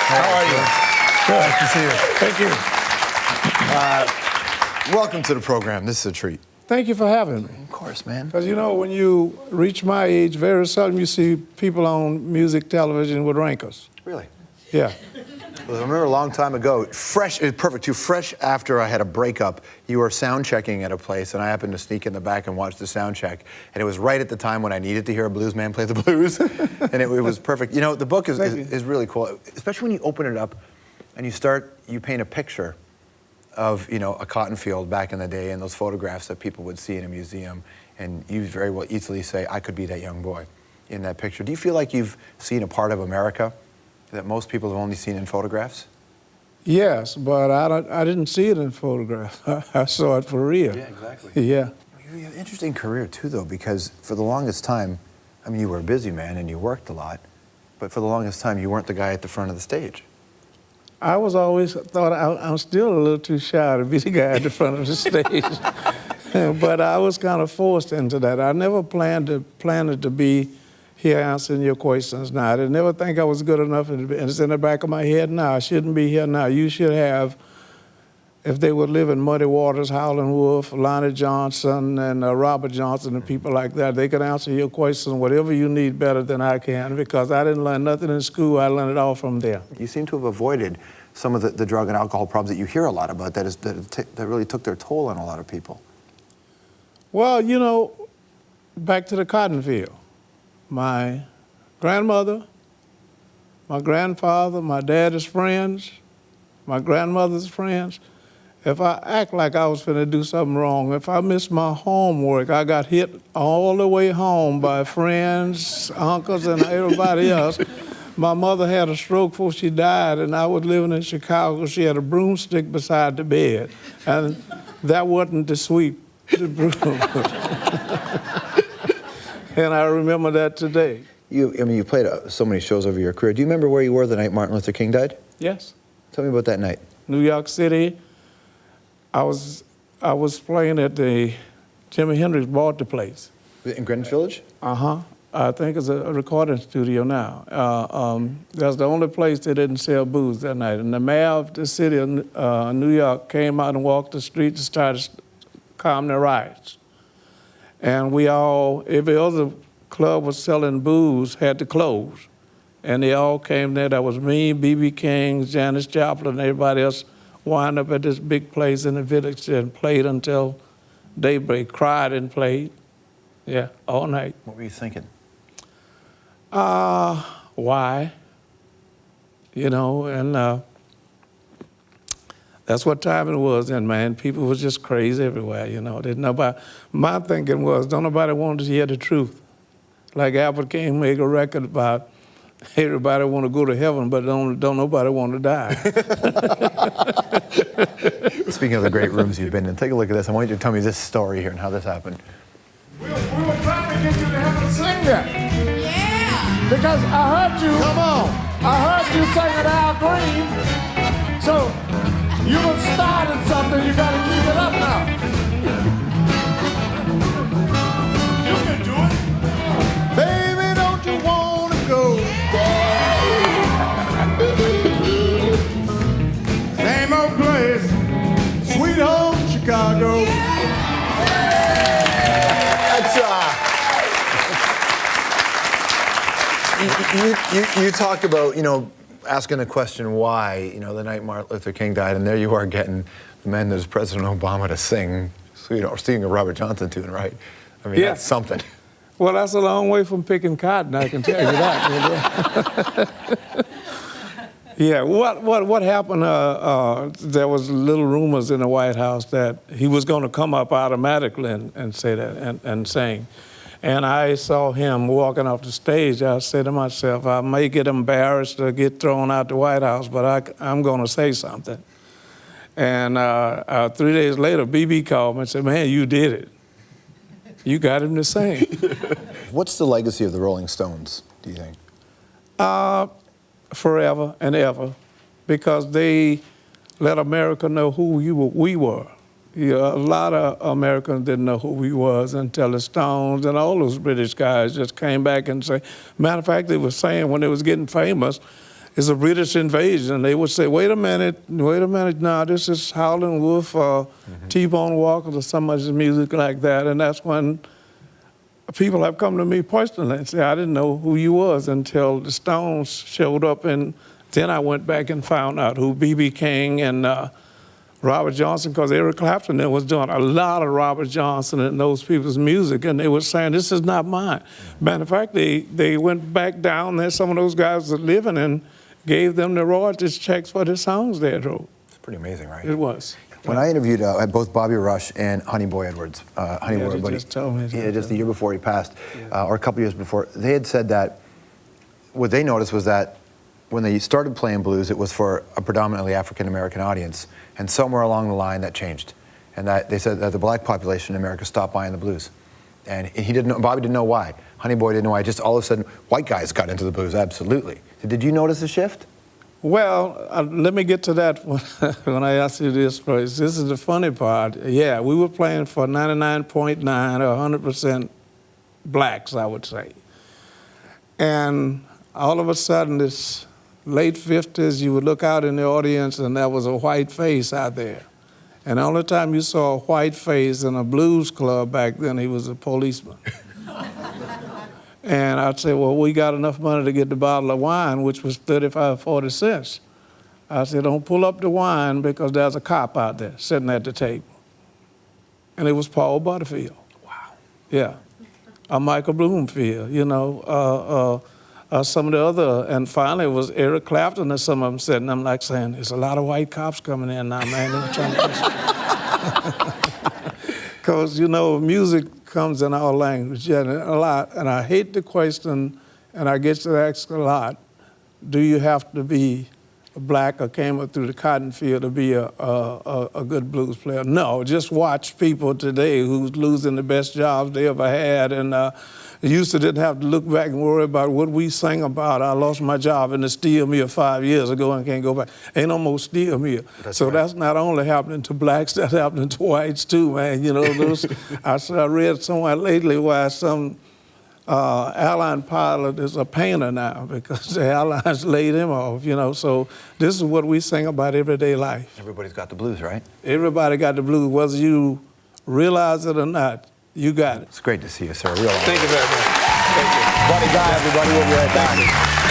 How are you? Good. Nice to see you. Thank you. Welcome to the program. This is a treat. Thank you for having me. Of course, man. Because, you know, when you reach my age, very seldom you see people on music television with wrinkles. Really? Yeah. Well, I remember a long time ago, perfect, too fresh after I had a breakup, you were sound checking at a place, and I happened to sneak in the back and watch the sound check. And it was right at the time when I needed to hear a blues man play the blues. And it was perfect. You know, the book is really cool, especially when you open it up and you paint a picture of, you know, a cotton field back in the day and those photographs that people would see in a museum. And you very well easily say, I could be that young boy in that picture. Do you feel like you've seen a part of America that most people have only seen in photographs? Yes, but I didn't see it in photographs. I saw it for real. Yeah, exactly. Yeah. You have an interesting career, too, though, because for the longest time, I mean, you were a busy man and you worked a lot, but for the longest time, you weren't the guy at the front of the stage. I was always thought I'm still a little too shy to be the guy at the front of the stage. But I was kind of forced into that. I never planned it to be here answering your questions now. I didn't never think I was good enough, and it's in the back of my head now. I shouldn't be here now. You should have, if they would live in Muddy Waters, Howlin' Wolf, Lonnie Johnson, and Robert Johnson, and people like that, they could answer your questions, whatever you need, better than I can, because I didn't learn nothing in school. I learned it all from them. You seem to have avoided some of the drug and alcohol problems that you hear a lot about that really took their toll on a lot of people. Well, you know, back to the cotton field. My grandmother, my grandfather, my daddy's friends, my grandmother's friends, if I act like I was finna do something wrong, if I missed my homework, I got hit all the way home by friends, uncles, and everybody else. My mother had a stroke before she died, and I was living in Chicago. She had a broomstick beside the bed, and that wasn't to sweep the broom. And I remember that today. You played so many shows over your career. Do you remember where you were the night Martin Luther King died? Yes. Tell me about that night. New York City. I was playing at the Jimi Hendrix bought the place. In Greenwich Village? Uh-huh. I think it's a recording studio now. That's the only place they didn't sell booze that night. And the mayor of the city of New York came out and walked the streets and started to calm the riots. And we all, every other club was selling booze, had to close. And they all came there. That was me, B.B. King, Janis Joplin, and everybody else wound up at this big place in the village and played until daybreak, cried and played. Yeah, all night. What were you thinking? Why? You know, and that's what time it was then, man. People was just crazy everywhere, you know. My thinking was, don't nobody want to hear the truth. Like Albert King made a record about everybody want to go to heaven, but don't nobody want to die. Speaking of the great rooms you've been in, take a look at this. I want you to tell me this story here and how this happened. We were trying to get you to have to sing that. Yeah! Because I heard you. Come on. I heard you singing Al Green. So you have started something, you gotta keep it up now. You can do it. Baby, don't you wanna go? Same old place, sweet home Chicago. That's you talk about, you know, asking the question why, you know, the night Martin Luther King died, and there you are getting the man that is President Obama to sing, you know, or sing a Robert Johnson tune, right? I mean, that's something. Well, that's a long way from picking cotton, I can tell you that. Yeah, what happened, there was little rumors in the White House that he was going to come up automatically and say that and sing. And I saw him walking off the stage. I said to myself, I may get embarrassed or get thrown out the White House, but I'm going to say something. And 3 days later, B.B. called me and said, man, you did it. You got him to sing. What's the legacy of the Rolling Stones, do you think? Forever and ever, because they let America know who we were. Yeah, a lot of Americans didn't know who we was until the Stones and all those British guys just came back and say, matter of fact, they were saying when they was getting famous, it's a British invasion. They would say, wait a minute, no, this is Howlin' Wolf or T-Bone Walker or some of his music like that. And that's when people have come to me personally and say, I didn't know who you was until the Stones showed up. And then I went back and found out who B.B. King and Robert Johnson, because Eric Clapton was doing a lot of Robert Johnson and those people's music, and they were saying, this is not mine. Matter of fact, they went back down there, some of those guys were living, and gave them the royalties checks for the songs they had wrote. It's pretty amazing, right? It was. When I interviewed both Bobby Rush and Honey Boy Edwards, Honey Boy, buddy, just told me. Yeah, just the year before he passed, or a couple years before, they had said that what they noticed was that when they started playing blues, it was for a predominantly African-American audience, and somewhere along the line that changed, and that they said that the black population in America stopped buying the blues, and he didn't know, Bobby didn't know why. Honey Boy didn't know why. Just all of a sudden, white guys got into the blues. Absolutely. Did you notice a shift? Well, let me get to that when I ask you this first. This is the funny part. Yeah, we were playing for 99.9 or 100% blacks, I would say. And all of a sudden, this late 50s, you would look out in the audience and there was a white face out there. And the only time you saw a white face in a blues club back then, he was a policeman. And I'd say, well, we got enough money to get the bottle of wine, which was 35, 40 cents. I said, don't pull up the wine because there's a cop out there sitting at the table. And it was Paul Butterfield. Wow. Yeah. Michael Bloomfield, you know, some of the other, and finally it was Eric Clapton and some of them said, and I'm like saying, there's a lot of white cops coming in now, man. They're trying to because, you know, music comes in all languages, and a lot, and I hate the question, and I get to ask a lot, do you have to be black or came up through the cotton field to be a good blues player? No, just watch people today who's losing the best jobs they ever had, and used to didn't have to look back and worry about what we sing about. I lost my job in the steel mill 5 years ago and can't go back. Ain't no more steel mill. That's not only happening to blacks, that's happening to whites too, man. You know, those, I read somewhere lately why some airline pilot is a painter now because the airlines laid him off, you know. So this is what we sing about everyday life. Everybody's got the blues, right? Everybody got the blues, whether you realize it or not. You got it. It's great to see you, sir. Real honor. Thank you very much. Thank you. Buddy Guy, everybody. We'll be right back.